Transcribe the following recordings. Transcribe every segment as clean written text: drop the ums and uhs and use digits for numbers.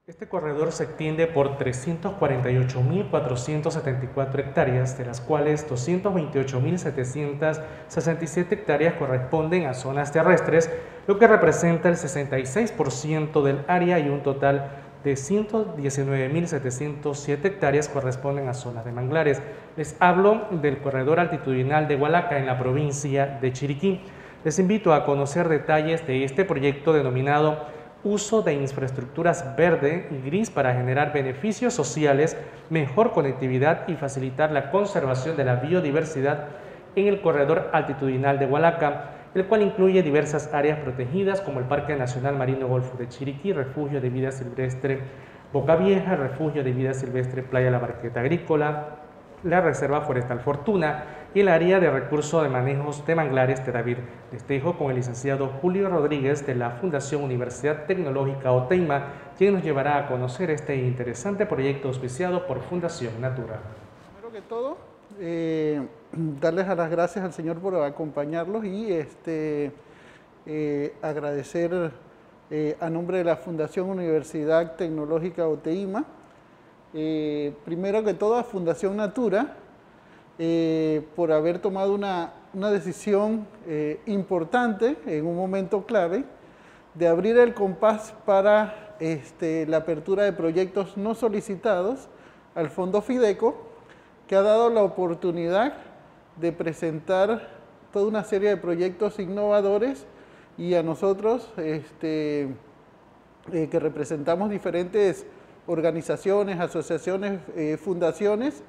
Este corredor se extiende por 348.474 hectáreas, de las cuales 228.767 hectáreas corresponden a zonas terrestres, lo que representa el 66% del área, y un total de 119.707 hectáreas corresponden a zonas de manglares. Les hablo del corredor altitudinal de Hualaca en la provincia de Chiriquí. Les invito a conocer detalles de este proyecto denominado Uso de infraestructuras verde y gris para generar beneficios sociales, mejor conectividad y facilitar la conservación de la biodiversidad en el corredor altitudinal de Hualaca, el cual incluye diversas áreas protegidas como el Parque Nacional Marino Golfo de Chiriquí, Refugio de Vida Silvestre Boca Vieja, Refugio de Vida Silvestre Playa La Barqueta Agrícola, la Reserva Forestal Fortuna y el área de recursos de manejos de manglares de David. Les dejo con el licenciado Julio Rodríguez de la Fundación Universidad Tecnológica OTEIMA, quien nos llevará a conocer este interesante proyecto auspiciado por Fundación Natura. Primero que todo, darles las gracias al Señor por acompañarlos y agradecer a nombre de la Fundación Universidad Tecnológica OTEIMA. Primero que todo a Fundación Natura por haber tomado una decisión importante en un momento clave de abrir el compás para la apertura de proyectos no solicitados al Fondo Fideco, que ha dado la oportunidad de presentar toda una serie de proyectos innovadores, y a nosotros que representamos diferentes organizaciones, asociaciones, fundaciones,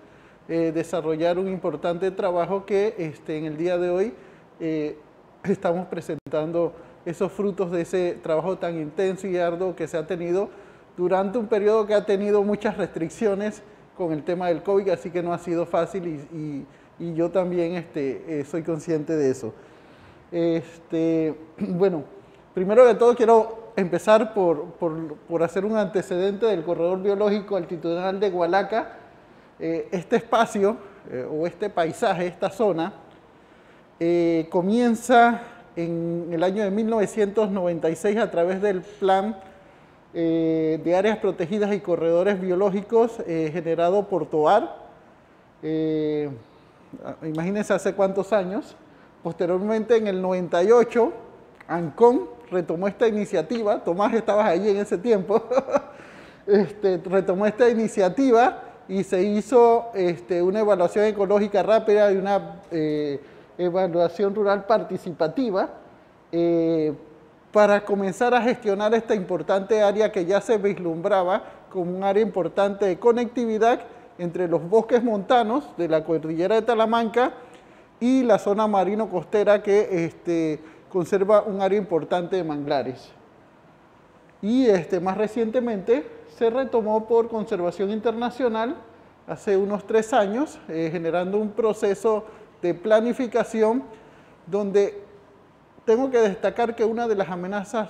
desarrollar un importante trabajo que en el día de hoy estamos presentando esos frutos de ese trabajo tan intenso y arduo que se ha tenido durante un periodo que ha tenido muchas restricciones con el tema del COVID, así que no ha sido fácil y yo también soy consciente de eso. Bueno, primero de todo quiero empezar por hacer un antecedente del corredor biológico altitudinal de Hualaca. Este espacio o este paisaje, esta zona, comienza en el año de 1996 a través del Plan de Áreas Protegidas y Corredores Biológicos generado por TOAR. Imagínense hace cuántos años. Posteriormente, en el 98, ANCON retomó esta iniciativa. Tomás, estabas allí en ese tiempo. Retomó esta iniciativa y se hizo una evaluación ecológica rápida y una evaluación rural participativa para comenzar a gestionar esta importante área que ya se vislumbraba como un área importante de conectividad entre los bosques montanos de la cordillera de Talamanca y la zona marino-costera que conserva un área importante de manglares. Y más recientemente se retomó por Conservación Internacional hace unos 3 años, generando un proceso de planificación donde tengo que destacar que una de las amenazas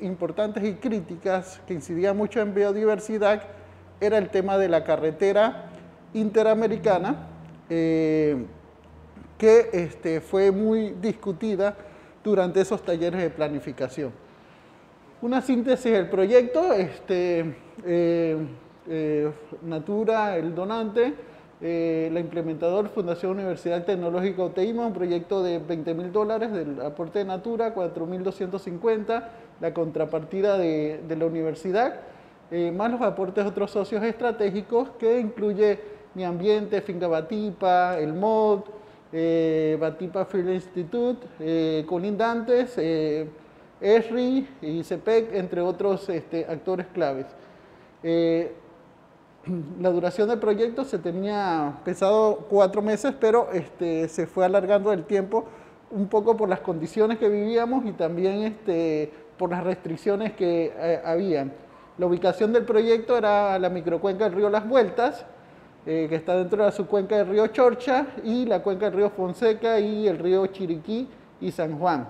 importantes y críticas que incidía mucho en biodiversidad era el tema de la carretera interamericana, que fue muy discutida durante esos talleres de planificación. Una síntesis del proyecto, Natura, el donante, la implementadora, Fundación Universidad Tecnológica OTEIMA, un proyecto de $20.000 del aporte de Natura, 4.250, la contrapartida de la universidad, más los aportes de otros socios estratégicos que incluye Mi Ambiente, Finca Batipa, el MOD, Batipa Field Institute, colindantes, ESRI y CEPEC, entre otros actores claves. La duración del proyecto se tenía pensado 4 meses, pero se fue alargando el tiempo un poco por las condiciones que vivíamos y también por las restricciones que habían. La ubicación del proyecto era la microcuenca del río Las Vueltas, que está dentro de la subcuenca del río Chorcha, y la cuenca del río Fonseca y el río Chiriquí y San Juan.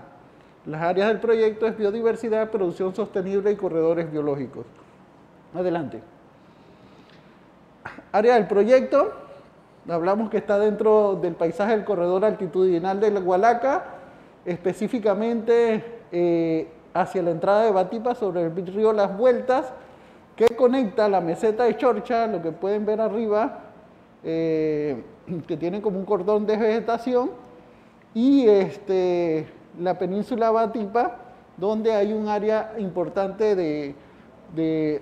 Las áreas del proyecto es biodiversidad, producción sostenible y corredores biológicos. Adelante. Área del proyecto, hablamos que está dentro del paisaje del corredor altitudinal de Hualaca, específicamente hacia la entrada de Batipa sobre el río Las Vueltas, que conecta la meseta de Chorcha, lo que pueden ver arriba, que tiene como un cordón de vegetación, y la península Batipa, donde hay un área importante de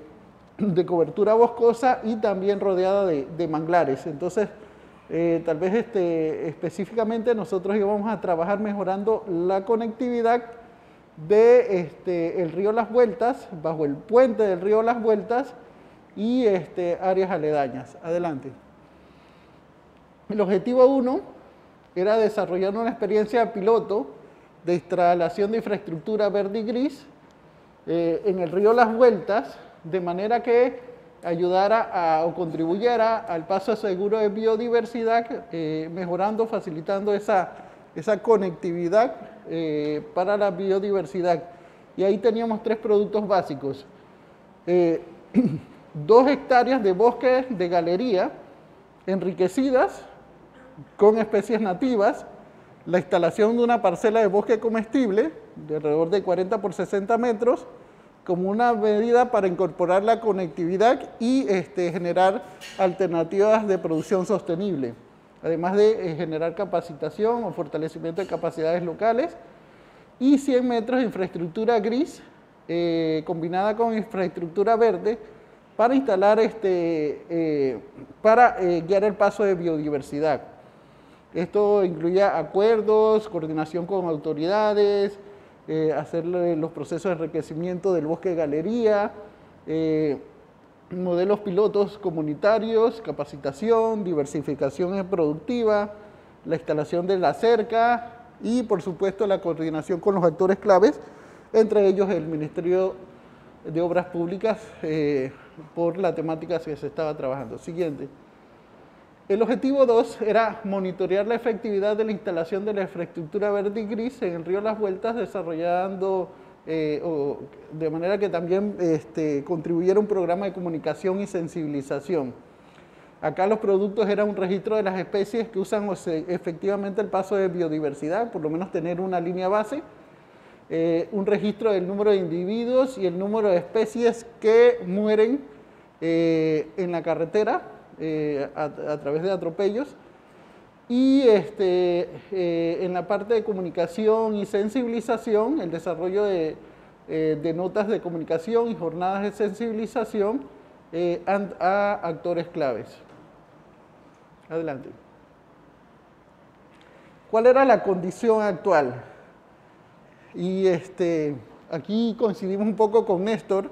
cobertura boscosa y también rodeada de manglares. Entonces, tal vez específicamente nosotros íbamos a trabajar mejorando la conectividad de el río Las Vueltas, bajo el puente del río Las Vueltas y áreas aledañas. Adelante. El objetivo 1 era desarrollar una experiencia piloto de instalación de infraestructura verde y gris en el río Las Vueltas, de manera que ayudara o contribuyera al paso seguro de biodiversidad, mejorando, facilitando esa conectividad para la biodiversidad. Y ahí teníamos 3 productos básicos. 2 hectáreas de bosque de galería enriquecidas con especies nativas, la instalación de una parcela de bosque comestible de alrededor de 40 por 60 metros, como una medida para incorporar la conectividad y generar alternativas de producción sostenible, además de generar capacitación o fortalecimiento de capacidades locales, y 100 metros de infraestructura gris combinada con infraestructura verde para instalar, para guiar el paso de biodiversidad. Esto incluía acuerdos, coordinación con autoridades, hacer los procesos de enriquecimiento del bosque de galería, modelos pilotos comunitarios, capacitación, diversificación productiva, la instalación de la cerca y, por supuesto, la coordinación con los actores claves, entre ellos el Ministerio de Obras Públicas, por la temática que se estaba trabajando. Siguiente. El objetivo 2 era monitorear la efectividad de la instalación de la infraestructura verde y gris en el río Las Vueltas, desarrollando de manera que también contribuyera un programa de comunicación y sensibilización. Acá los productos eran un registro de las especies que usan efectivamente el paso de biodiversidad, por lo menos tener una línea base, un registro del número de individuos y el número de especies que mueren en la carretera, a través de atropellos, y en la parte de comunicación y sensibilización, el desarrollo de notas de comunicación y jornadas de sensibilización a actores claves. Adelante. ¿Cuál era la condición actual? Y aquí coincidimos un poco con Néstor,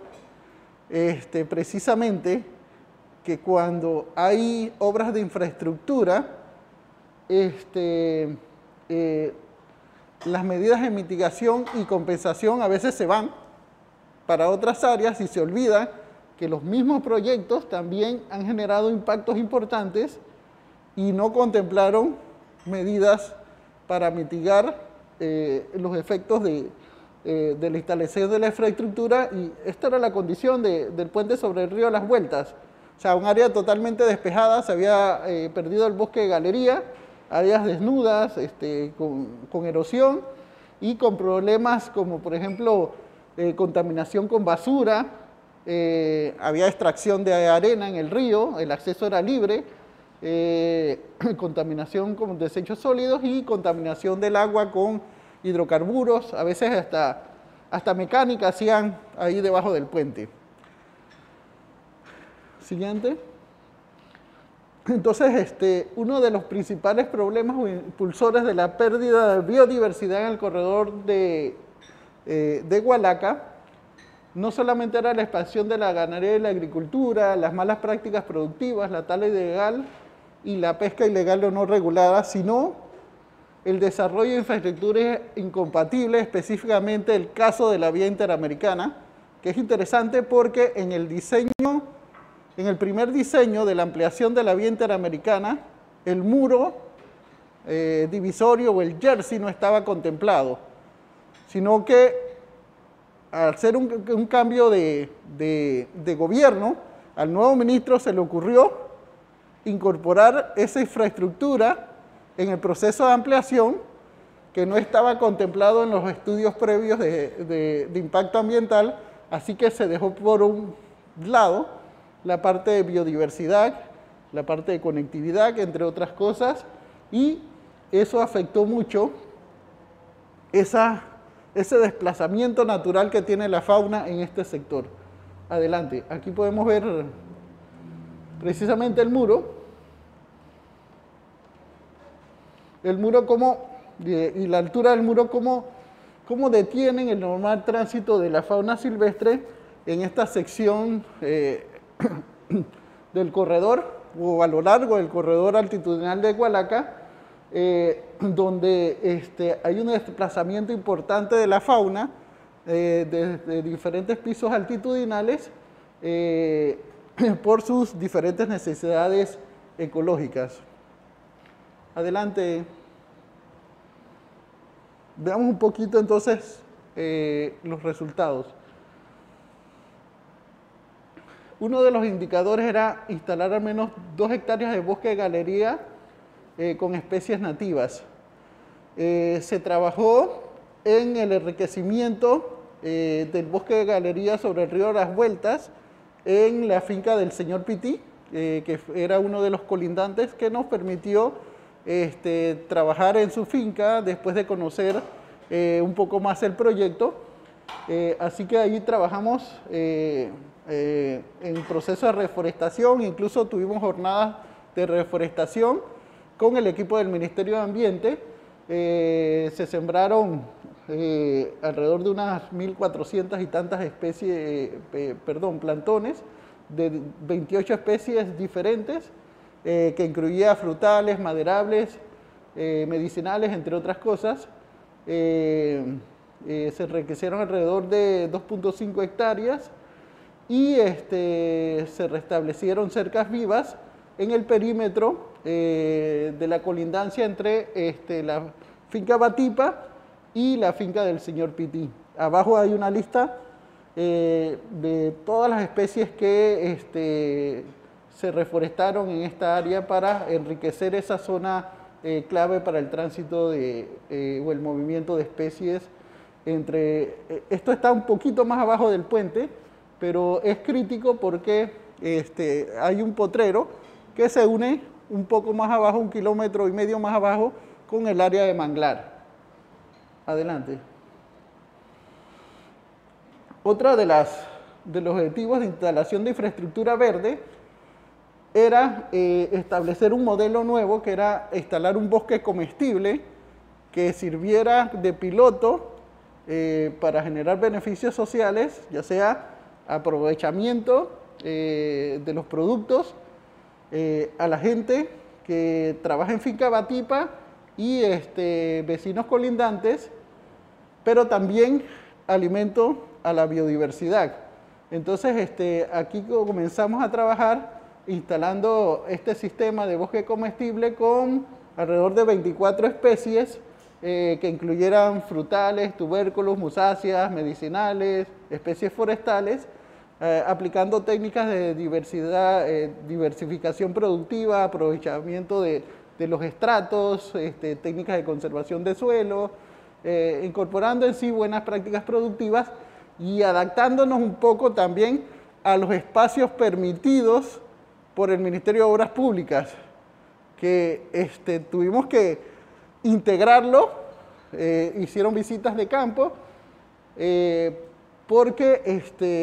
precisamente que cuando hay obras de infraestructura, las medidas de mitigación y compensación a veces se van para otras áreas y se olvida que los mismos proyectos también han generado impactos importantes y no contemplaron medidas para mitigar los efectos de la instalación de la infraestructura, y esta era la condición del puente sobre el río Las Vueltas. O sea, un área totalmente despejada, se había perdido el bosque de galería, áreas desnudas, con erosión y con problemas como, por ejemplo, contaminación con basura, había extracción de arena en el río, el acceso era libre, contaminación con desechos sólidos y contaminación del agua con hidrocarburos, a veces hasta mecánica hacían ahí debajo del puente. Siguiente. Entonces, uno de los principales problemas o impulsores de la pérdida de biodiversidad en el corredor de Hualaca no solamente era la expansión de la ganadería y la agricultura, las malas prácticas productivas, la tala ilegal y la pesca ilegal o no regulada, sino el desarrollo de infraestructuras incompatibles, específicamente el caso de la vía interamericana, que es interesante porque en el primer diseño de la ampliación de la vía interamericana, el muro divisorio o el jersey no estaba contemplado, sino que al ser un cambio de gobierno, al nuevo ministro se le ocurrió incorporar esa infraestructura en el proceso de ampliación que no estaba contemplado en los estudios previos de impacto ambiental, así que se dejó lado, la parte de biodiversidad, la parte de conectividad, entre otras cosas, y eso afectó mucho ese desplazamiento natural que tiene la fauna en este sector. Adelante, aquí podemos ver precisamente el muro y la altura del muro, cómo detienen el normal tránsito de la fauna silvestre en esta sección del corredor o a lo largo del corredor altitudinal de Hualaca, donde hay un desplazamiento importante de la fauna de diferentes pisos altitudinales por sus diferentes necesidades ecológicas. Adelante. Veamos un poquito entonces los resultados. Uno de los indicadores era instalar al menos 2 hectáreas de bosque de galería con especies nativas. Se trabajó en el enriquecimiento del bosque de galería sobre el río Las Vueltas en la finca del señor Pití, que era uno de los colindantes que nos permitió trabajar en su finca después de conocer un poco más el proyecto. Así que ahí trabajamos en proceso de reforestación, incluso tuvimos jornadas de reforestación con el equipo del Ministerio de Ambiente. Se sembraron alrededor de unas 1.400 y tantas especies, plantones de 28 especies diferentes, que incluía frutales, maderables, medicinales, entre otras cosas. Se enriquecieron alrededor de 2.5 hectáreas y se restablecieron cercas vivas en el perímetro de la colindancia entre la finca Batipa y la finca del señor Pití. Abajo hay una lista de todas las especies que se reforestaron en esta área para enriquecer esa zona clave para el tránsito o el movimiento de especies. Esto está un poquito más abajo del puente, pero es crítico porque hay un potrero que se une un poco más abajo, 1,5 kilómetros más abajo, con el área de manglar. Adelante. Otra de los objetivos de instalación de infraestructura verde era establecer un modelo nuevo, que era instalar un bosque comestible que sirviera de piloto para generar beneficios sociales, ya sea aprovechamiento de los productos a la gente que trabaja en finca Batipa y vecinos colindantes, pero también alimento a la biodiversidad. Entonces aquí comenzamos a trabajar instalando este sistema de bosque comestible con alrededor de 24 especies que incluyeran frutales, tubérculos, musáceas, medicinales, especies forestales, aplicando técnicas de diversificación productiva, aprovechamiento de los estratos, técnicas de conservación de suelo, incorporando en sí buenas prácticas productivas y adaptándonos un poco también a los espacios permitidos por el Ministerio de Obras Públicas, que tuvimos que integrarlo, hicieron visitas de campo, porque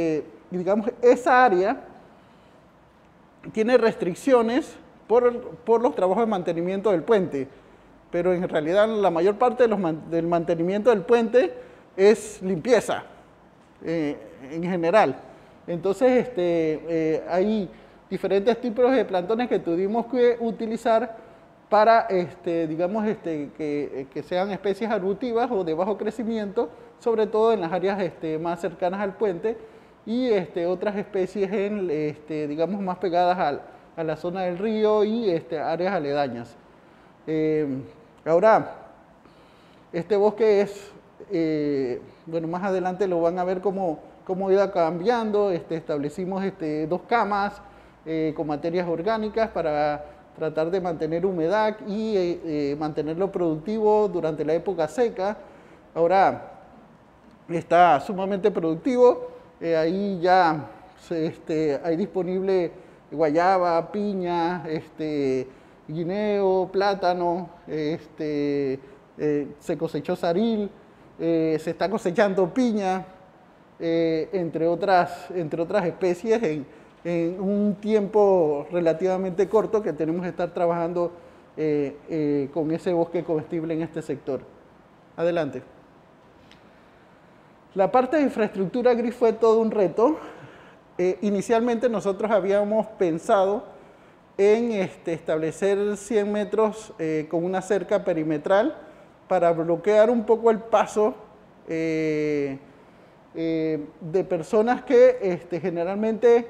digamos, esa área tiene restricciones por los trabajos de mantenimiento del puente, pero en realidad la mayor parte del mantenimiento del puente es limpieza en general. Entonces hay diferentes tipos de plantones que tuvimos que utilizar para digamos, que sean especies arbustivas o de bajo crecimiento, sobre todo en las áreas más cercanas al puente, y otras especies digamos, más pegadas a la zona del río y áreas aledañas. Ahora, este bosque es, bueno, más adelante lo van a ver cómo iba cambiando. Establecimos 2 camas con materias orgánicas para tratar de mantener humedad y mantenerlo productivo durante la época seca. Ahora está sumamente productivo. Ahí ya hay disponible guayaba, piña, guineo, plátano, se cosechó saril, se está cosechando piña, entre otras especies en un tiempo relativamente corto que tenemos que estar trabajando con ese bosque comestible en este sector. Adelante. La parte de infraestructura gris fue todo un reto. Inicialmente nosotros habíamos pensado en establecer 100 metros con una cerca perimetral para bloquear un poco el paso de personas que generalmente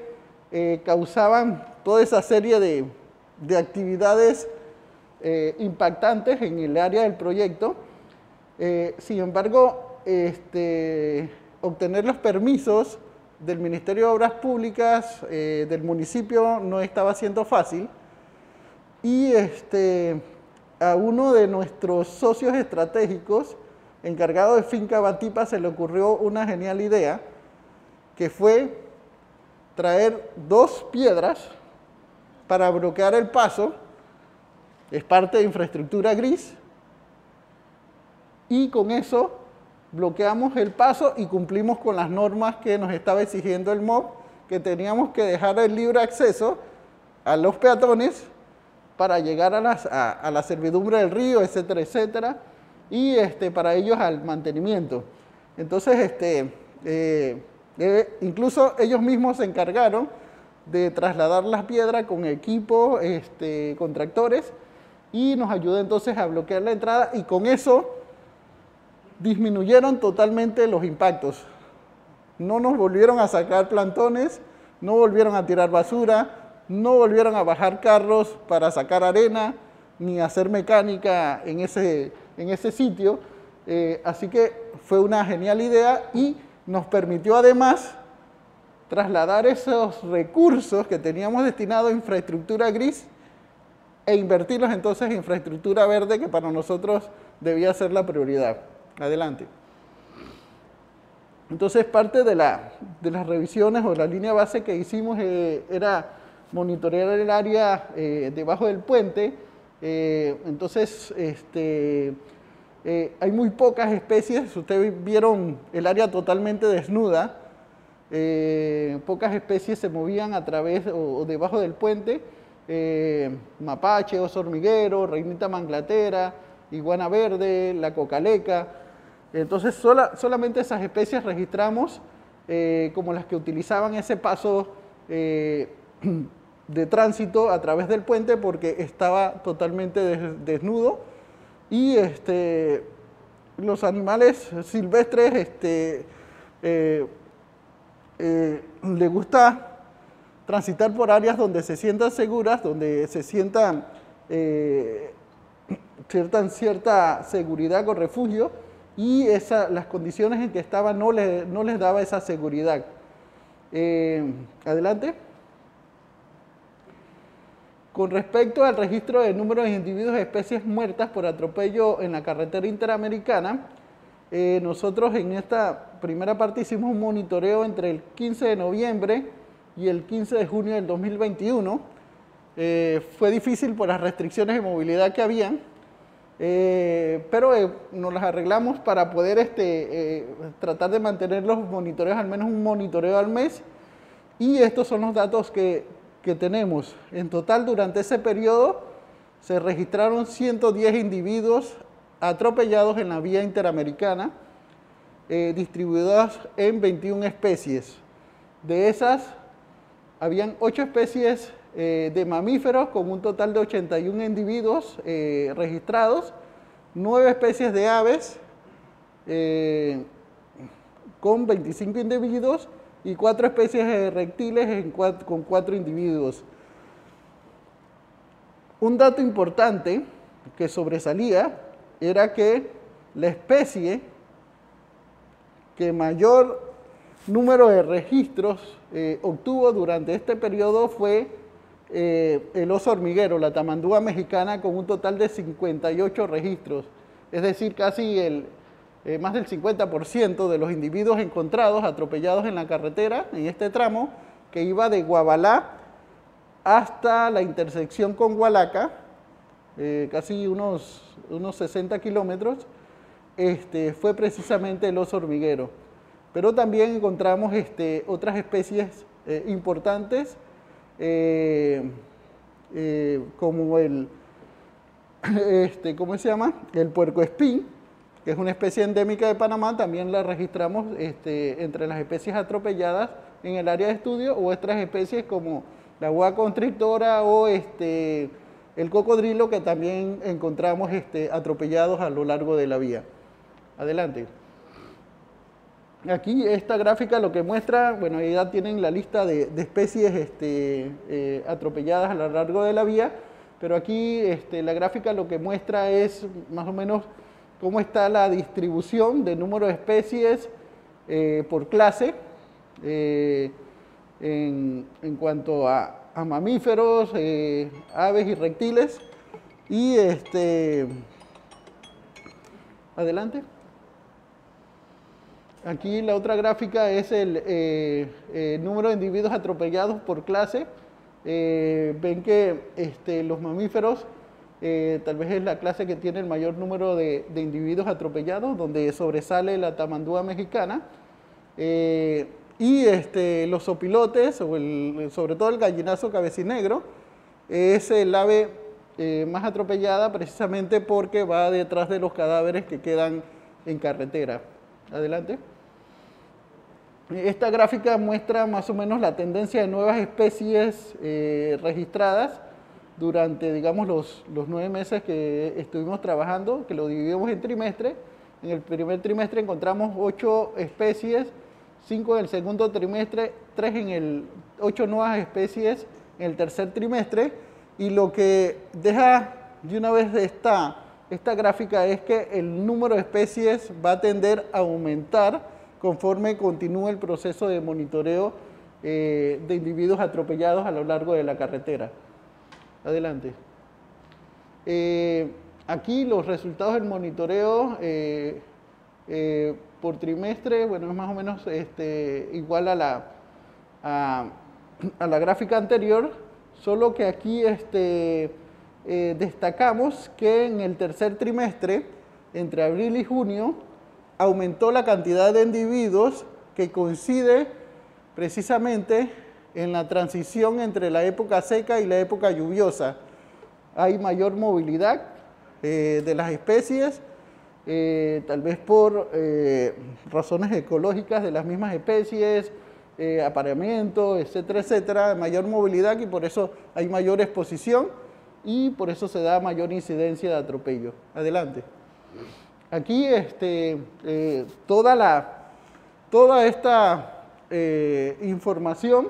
causaban toda esa serie de actividades impactantes en el área del proyecto. Sin embargo, obtener los permisos del Ministerio de Obras Públicas del municipio no estaba siendo fácil, y a uno de nuestros socios estratégicos encargado de Finca Batipa se le ocurrió una genial idea, que fue traer 2 piedras para bloquear el paso. Es parte de infraestructura gris, y con eso bloqueamos el paso y cumplimos con las normas que nos estaba exigiendo el MOB, que teníamos que dejar el libre acceso a los peatones para llegar a la servidumbre del río, etcétera, etcétera, y para ellos al mantenimiento. Entonces, incluso ellos mismos se encargaron de trasladar las piedras con equipo, con tractores, y nos ayudó entonces a bloquear la entrada, y con eso disminuyeron totalmente los impactos. No nos volvieron a sacar plantones, no volvieron a tirar basura, no volvieron a bajar carros para sacar arena, ni hacer mecánica en ese sitio. Así que fue una genial idea y nos permitió además trasladar esos recursos que teníamos destinados a infraestructura gris e invertirlos entonces en infraestructura verde, que para nosotros debía ser la prioridad. Adelante. Entonces, parte de las revisiones o la línea base que hicimos era monitorear el área debajo del puente. Entonces, hay muy pocas especies. Ustedes vieron el área totalmente desnuda. Pocas especies se movían a través o debajo del puente. Mapache, oso hormiguero, reinita manglatera, iguana verde, la cocaleca. Entonces solamente esas especies registramos como las que utilizaban ese paso de tránsito a través del puente, porque estaba totalmente desnudo, y los animales silvestres les gusta transitar por áreas donde se sientan seguras, donde se sientan cierta seguridad con refugio, y las condiciones en que estaban no les daba esa seguridad. Adelante. Con respecto al registro del número de individuos de especies muertas por atropello en la carretera interamericana, nosotros en esta primera parte hicimos un monitoreo entre el 15 de noviembre y el 15 de junio del 2021. Fue difícil por las restricciones de movilidad que habían, pero nos las arreglamos para poder tratar de mantener los monitoreos, al menos un monitoreo al mes, y estos son los datos que tenemos. En total, durante ese periodo se registraron 110 individuos atropellados en la vía interamericana, distribuidos en 21 especies. De esas, habían 8 especies de mamíferos, con un total de 81 individuos registrados, 9 especies de aves con 25 individuos, y 4 especies de reptiles con 4 individuos. Un dato importante que sobresalía era que la especie que mayor número de registros obtuvo durante este periodo fue el oso hormiguero, la tamandúa mexicana, con un total de 58 registros. Es decir, casi más del 50% de los individuos encontrados atropellados en la carretera, en este tramo, que iba de Guabalá hasta la intersección con Hualaca, casi unos 60 kilómetros, fue precisamente el oso hormiguero. Pero también encontramos otras especies importantes, como ¿cómo se llama? El puercoespín, que es una especie endémica de Panamá. También la registramos entre las especies atropelladas en el área de estudio, o otras especies como la boa constrictora o el cocodrilo, que también encontramos atropellados a lo largo de la vía. Adelante. Aquí esta gráfica lo que muestra, bueno, ya tienen la lista de especies atropelladas a lo largo de la vía, pero aquí la gráfica lo que muestra es más o menos cómo está la distribución de número de especies por clase en cuanto a mamíferos, aves y reptiles. Y adelante. Aquí la otra gráfica es el número de individuos atropellados por clase. Ven que los mamíferos tal vez es la clase que tiene el mayor número de individuos atropellados, donde sobresale la tamandúa mexicana. Y los opilotes, sobre todo el gallinazo cabecinegro, es el ave más atropellada, precisamente porque va detrás de los cadáveres que quedan en carretera. Adelante. Esta gráfica muestra más o menos la tendencia de nuevas especies registradas durante, digamos, los 9 meses que estuvimos trabajando, que lo dividimos en trimestre. En el primer trimestre encontramos 8 especies, 5 en el segundo trimestre, 8 nuevas especies en el tercer trimestre. Y lo que deja de una vez esta gráfica es que el número de especies va a tender a aumentar conforme continúe el proceso de monitoreo de individuos atropellados a lo largo de la carretera. Adelante. Aquí los resultados del monitoreo por trimestre, bueno, es más o menos igual a la gráfica anterior, solo que aquí destacamos que en el tercer trimestre, entre abril y junio, aumentó la cantidad de individuos, que coincide precisamente en la transición entre la época seca y la época lluviosa. Hay mayor movilidad de las especies, tal vez por razones ecológicas de las mismas especies, apareamiento, etcétera, etcétera, mayor movilidad, y por eso hay mayor exposición y por eso se da mayor incidencia de atropello. Adelante. Aquí toda esta información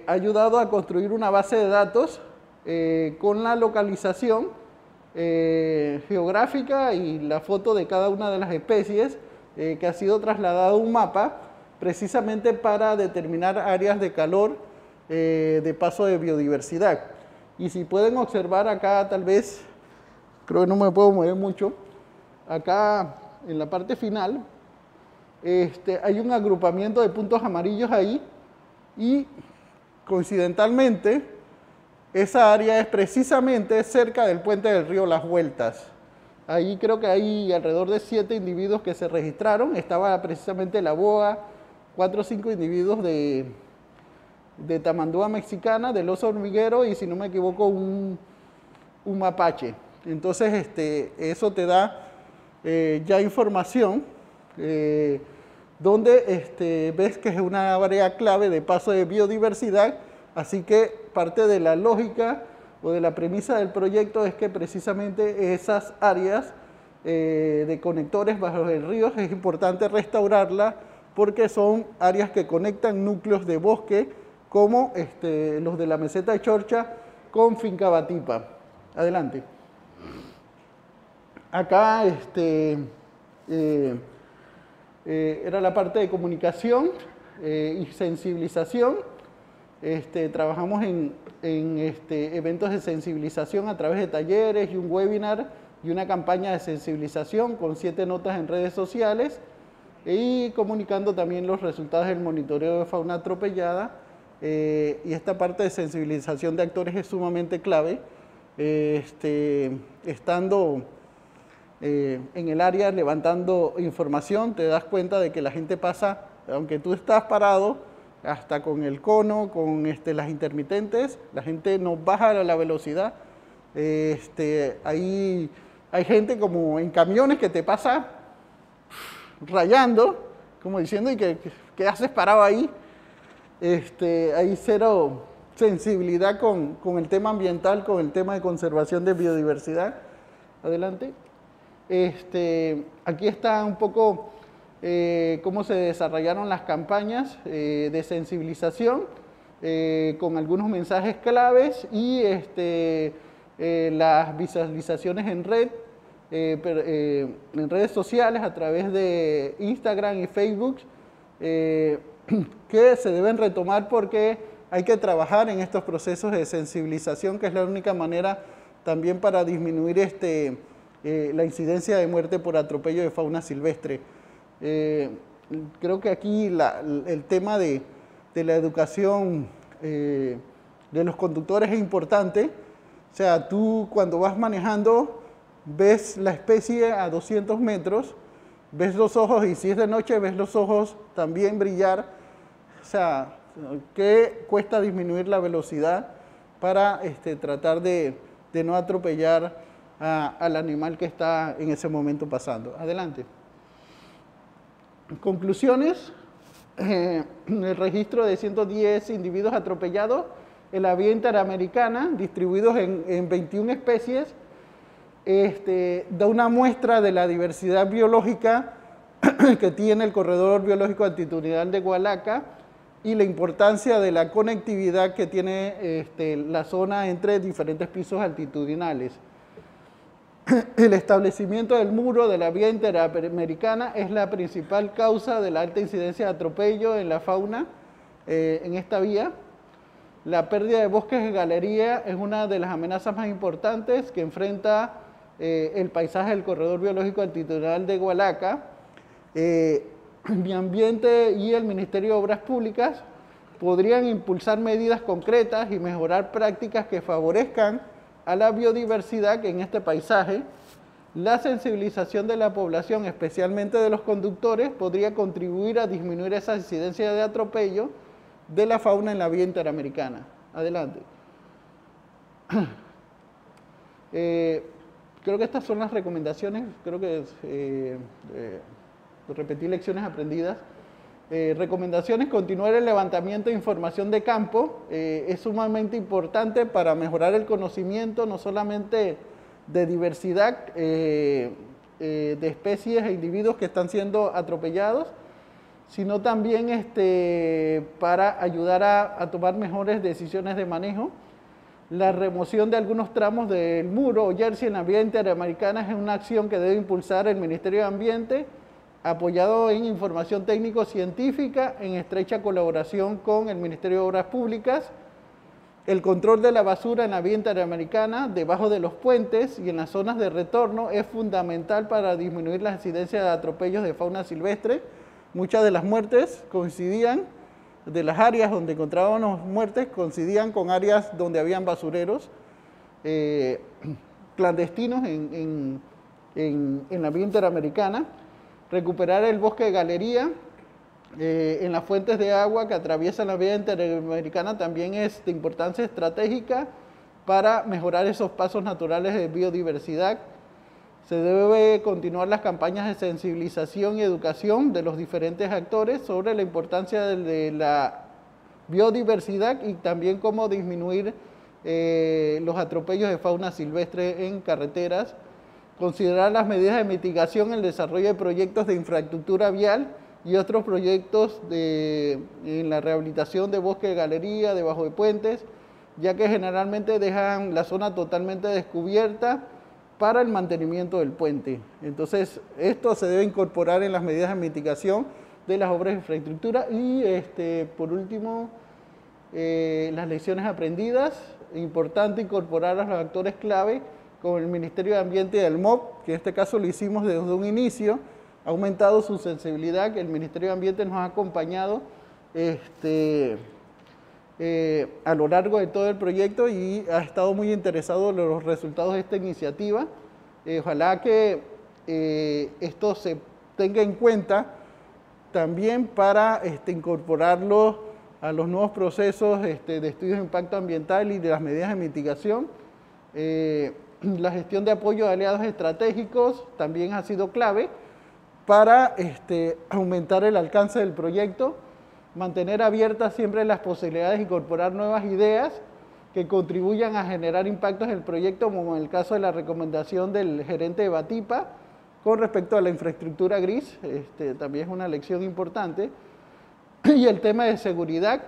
ha ayudado a construir una base de datos con la localización geográfica y la foto de cada una de las especies, que ha sido trasladado a un mapa precisamente para determinar áreas de calor de paso de biodiversidad. Y si pueden observar acá, tal vez, creo que no me puedo mover mucho, acá en la parte final hay un agrupamiento de puntos amarillos ahí, y coincidentalmente esa área es precisamente cerca del puente del río Las Vueltas. Ahí creo que hay alrededor de 7 individuos que se registraron. Estaba precisamente la boa, 4 o 5 individuos de tamandúa mexicana, del oso hormiguero, y si no me equivoco un mapache. Entonces eso te da ya información donde ves que es una área clave de paso de biodiversidad. Así que parte de la lógica o de la premisa del proyecto es que precisamente esas áreas de conectores bajo el río es importante restaurarlas, porque son áreas que conectan núcleos de bosque como los de la meseta de Chorcha con Finca Batipa. Adelante. Acá era la parte de comunicación y sensibilización. Trabajamos en eventos de sensibilización a través de talleres y un webinar y una campaña de sensibilización con 7 notas en redes sociales. y comunicando también los resultados del monitoreo de fauna atropellada. Y esta parte de sensibilización de actores es sumamente clave. Estando en el área levantando información, te das cuenta de que la gente pasa, aunque tú estás parado, hasta con el cono, con las intermitentes, la gente no baja la velocidad. Hay gente como en camiones que te pasa rayando, como diciendo, ¿y qué haces parado ahí? Hay cero sensibilidad con el tema ambiental, con el tema de conservación de biodiversidad. Adelante. Aquí está un poco cómo se desarrollaron las campañas de sensibilización con algunos mensajes claves y las visualizaciones en redes sociales a través de Instagram y Facebook que se deben retomar porque hay que trabajar en estos procesos de sensibilización, que es la única manera también para disminuir la incidencia de muerte por atropello de fauna silvestre. Creo que aquí el tema de la educación de los conductores es importante. O sea, tú cuando vas manejando ves la especie a 200 metros, ves los ojos y si es de noche ves los ojos también brillar. O sea, ¿qué cuesta disminuir la velocidad para tratar de no atropellar al animal que está en ese momento pasando? Adelante. Conclusiones. El registro de 110 individuos atropellados en la vía interamericana, distribuidos en 21 especies, da una muestra de la diversidad biológica que tiene el corredor biológico altitudinal de Hualaca y la importancia de la conectividad que tiene la zona entre diferentes pisos altitudinales. El establecimiento del muro de la vía interamericana es la principal causa de la alta incidencia de atropello en la fauna en esta vía. La pérdida de bosques de galería es una de las amenazas más importantes que enfrenta el paisaje del corredor biológico altitudinal de Hualaca. Mi Ambiente y el Ministerio de Obras Públicas podrían impulsar medidas concretas y mejorar prácticas que favorezcan a la biodiversidad en este paisaje. La sensibilización de la población, especialmente de los conductores, podría contribuir a disminuir esa incidencia de atropello de la fauna en la vía interamericana. Adelante. Creo que estas son las recomendaciones, creo que repetir lecciones aprendidas. Recomendaciones: continuar el levantamiento de información de campo. Es sumamente importante para mejorar el conocimiento, no solamente de diversidad de especies e individuos que están siendo atropellados, sino también para ayudar a tomar mejores decisiones de manejo. La remoción de algunos tramos del muro o jersey en la vía interamericana es una acción que debe impulsar el Ministerio de Ambiente, apoyado en información técnico-científica, en estrecha colaboración con el Ministerio de Obras Públicas. El control de la basura en la vía interamericana, debajo de los puentes y en las zonas de retorno, es fundamental para disminuir la incidencia de atropellos de fauna silvestre. Muchas de las muertes coincidían, de las áreas donde encontrábamos muertes, coincidían con áreas donde habían basureros clandestinos en la vía interamericana. Recuperar el bosque de galería en las fuentes de agua que atraviesan la vía interamericana también es de importancia estratégica para mejorar esos pasos naturales de biodiversidad. Se debe continuar las campañas de sensibilización y educación de los diferentes actores sobre la importancia de la biodiversidad y también cómo disminuir los atropellos de fauna silvestre en carreteras. Considerar las medidas de mitigación, el desarrollo de proyectos de infraestructura vial y otros proyectos en la rehabilitación de bosque de galería, debajo de puentes, ya que generalmente dejan la zona totalmente descubierta para el mantenimiento del puente. Entonces, esto se debe incorporar en las medidas de mitigación de las obras de infraestructura. Y por último, las lecciones aprendidas. Importante incorporar a los actores clave, como el Ministerio de Ambiente y el MOP, que en este caso lo hicimos desde un inicio, ha aumentado su sensibilidad, que el Ministerio de Ambiente nos ha acompañado a lo largo de todo el proyecto y ha estado muy interesado en los resultados de esta iniciativa. Ojalá que esto se tenga en cuenta también para incorporarlo a los nuevos procesos de estudios de impacto ambiental y de las medidas de mitigación. La gestión de apoyo de aliados estratégicos también ha sido clave para aumentar el alcance del proyecto, mantener abiertas siempre las posibilidades de incorporar nuevas ideas que contribuyan a generar impactos en el proyecto, como en el caso de la recomendación del gerente de Batipa con respecto a la infraestructura gris, también es una lección importante. Y el tema de seguridad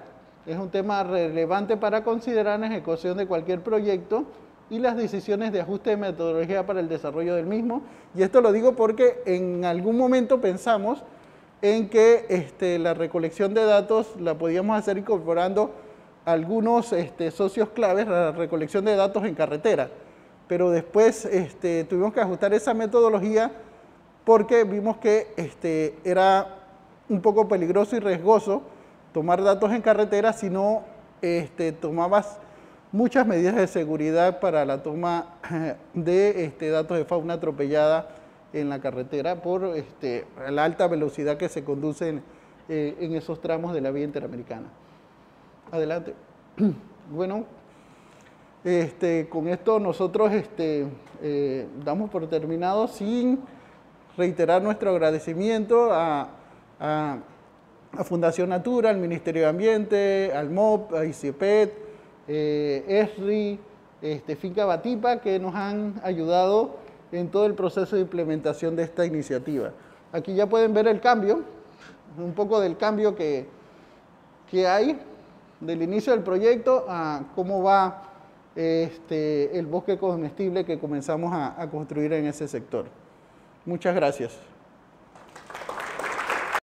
es un tema relevante para considerar en la ejecución de cualquier proyecto y las decisiones de ajuste de metodología para el desarrollo del mismo. Y esto lo digo porque en algún momento pensamos en que la recolección de datos la podíamos hacer incorporando algunos socios claves a la recolección de datos en carretera. Pero después tuvimos que ajustar esa metodología porque vimos que era un poco peligroso y riesgoso tomar datos en carretera si no tomabas muchas medidas de seguridad para la toma de datos de fauna atropellada en la carretera por la alta velocidad que se conduce en esos tramos de la vía interamericana. Adelante. Bueno, con esto nosotros damos por terminado sin reiterar nuestro agradecimiento a Fundación Natura, al Ministerio de Ambiente, al MOP, a ICIEPET, ESRI, Finca Batipa, que nos han ayudado en todo el proceso de implementación de esta iniciativa. Aquí ya pueden ver el cambio, un poco del cambio que hay del inicio del proyecto a cómo va el bosque comestible que comenzamos a construir en ese sector. Muchas gracias.